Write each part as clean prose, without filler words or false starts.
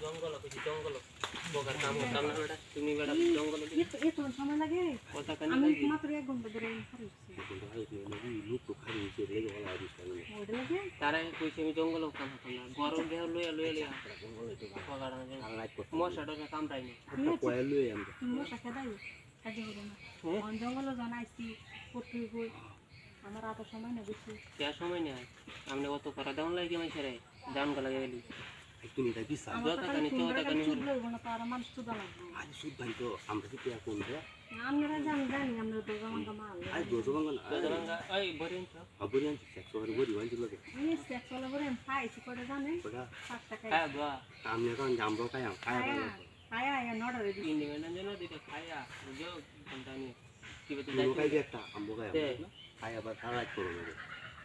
জঙ্গল কিছু জঙ্গল বগার কাম করতাম না বেটা তুমি বেটা জঙ্গল এত সময় লাগে কথা কানে আমি লাগি মাত্র 1 ঘন্টা ধরে লোক তো খালি হয়েছে লেগে ভালো আদিস ওটা লাগে তারা কইছে আমি জঙ্গল কাম করতাম না গরম দেহ লইয়া লইয়া বগার মশাটা কামড়াই না কয়েল লয়ে আমরা মশা খেদাই কাজে করে না অন জঙ্গল জানাইছি করতে কই আমার এত সময় না বেশি কে সময় নেই আমনে অত করা দাম লাগে আমি ছেড়ে দাম গলা গেলি তুমি এটা কি সাব যত কানি তো কানি লইব না তো আর মানুষ তো দাম আজ সুদ ভাই তো আমরা কি পেয়া কোন রে আমরা জানি আমরা তো গাঙ্গা মাল আজ দোজো বাঙ্গা দরঙ্গা এই বরিন তো আবরিয়ান সেক্টর বড়ি ওয়ান লাগে এই সেক্সুয়াল করে পাইছি করে জানে ওটা 5 টাকা খায়া দোয়া আমনে কোন জামবো খায়া খায়া আয়া আয়া নড়ারে দি ইন্ডিপেন্ডেন্ট যেন দিতে খায়া বুঝো কোনটানি কি বলতে তুমি খাই একটা আমবো খায়া খায়া আবার খারাপ করো না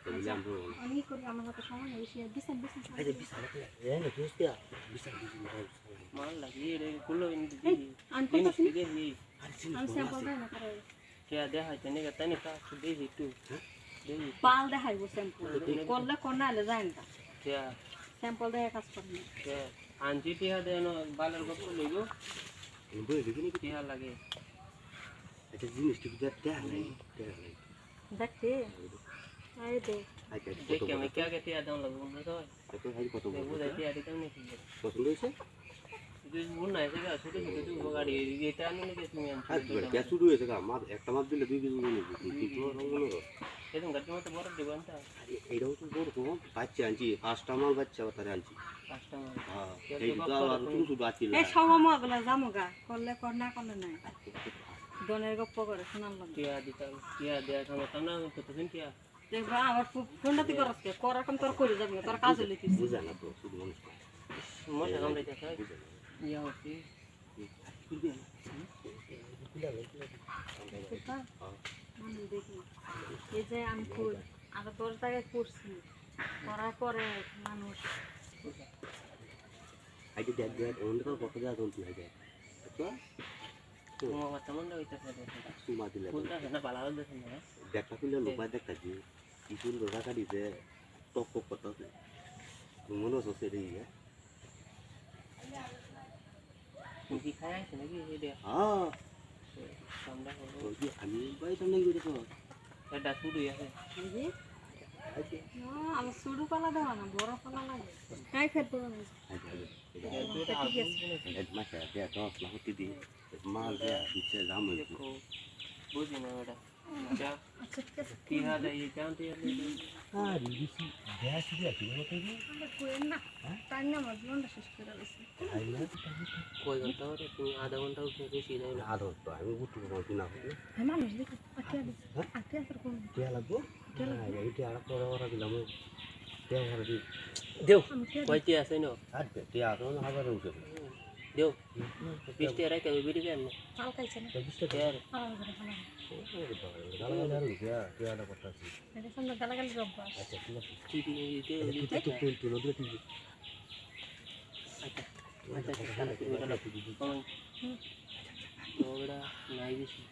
তো জামবো আমি করি আমার হাতে সময় নেই বেশি দিছেন এই যে বিশাল এ না দোস্তিয়া বিশাল মাল লাগি রে কুলো ইন্দি আনতে জিনিস পারি দিদি নি আমি স্যাম্পল দেই না করে কে দেখা তেনে কে তেনে কা দেই একটু দেই পাল দেখাইবো স্যাম্পল করলে কোন আলে যায় না কে স্যাম্পল দেখাই কাজ করব কে আনজি টিহা দেন বালের গপ লইগো বই দেখিনি কি টিহা লাগে এটা জিনিস কি দেখতে নাই দেখতে আই দে আচ্ছা দেখে আমি কে কে টিহা দাম লাগবো না তো কত হাই কত দেখো টিহা দিতাম নাকি পছন্দ হয়েছে যদি মন না এসে ছোট ছোট তুমি গাড়ি এটা আনো নাকি তুমি আজ বড় কে শুরু হয়েছে গা মাছ একটা মাছ দিলে 2 কেজি নিয়ে কি তো রঙগুলো এরকম গাড়ি মতো বড় দেব আনতা আরে এইটাও তো বড় তো বাচ্চা আনছি পাঁচটা মাল বাচ্চা তারে আনছি কাস্টমার হ্যাঁ এই তো আর শুধু শুধু বাচ্চা এই সময় গুলা জামুগা করলে কর না করলে নাই দনের গপ্প করে শোনাল লাগে টিহা দিতাম টিহা দেয়া খামতাম না আমি কতদিন টিহা দেখবা আমার ফোনটা তুই করস কে করার কাম তোর করে যাবি তোর কাজ হইলে কি বুঝা না তো শুধু মানুষ মশা কামড়াইতে খাই ইয়া হচ্ছে আমি দেখি এই যে আমি ফুল আরো 10 টাকায় করছি করার পরে মানুষ আইডি দেখ দেখ অন্য তো কত যা দন্তি হয়ে যায় তো তোমার কথা মনে হইতাছে সুমা দিলে ফুলটা না ভালো দেখেন না দেখা খুলে লোক দেখা জি কি সুন্দর রাখা দিতে টক টক করতে মনে হচ্ছে রে তুমি কি খাই আছে নাকি এই দে হ্যাঁ সামনে হলো ওই আমি ভাই সামনে গিয়ে তো এটা শুরু আছে বুঝি না আমি শুরু পালা দেওয়া না বড় পালা লাগে কাই খেতে পারবো এক মাস আগে তো না হতে দি মাল দেয়া দিচ্ছে দাম হইছে বুঝি না ওটা যা আচ্ছা ঠিক আছে কি হাল এই জানতে আর দিছি দেয়া কি আছে বলতে কি আমরা কোয়েন না তাই না আমার জীবনটা শেষ করে দিছি আইলা কই ঘন্টা হরে তুমি আধা ঘন্টা উঠে বেশি যাই না আদর তো আমি উঠতে পারছি না মানুষ দেখি আটকে আসর কোন টিয়া লাগবো এইটা আর পরে ওরা দিলাম টিয়া ভরে দি দেও কয়টি আছে না আর টিয়া তো না হাজার উঠে দেও 20 টাকা রাখে বিড়ি দেন না কাল খাইছে না 20 টাকা আর গালাগালি আর টিয়া টিয়াটা করতেছি এটা সামনে গালাগালি রব্বাস আচ্ছা ঠিক আছে চিঠি দেও তো তুই নদী ঠিক আচ্ছা আচ্ছা তাহলে কি ওটা লাগবে ওটা নাই বেশি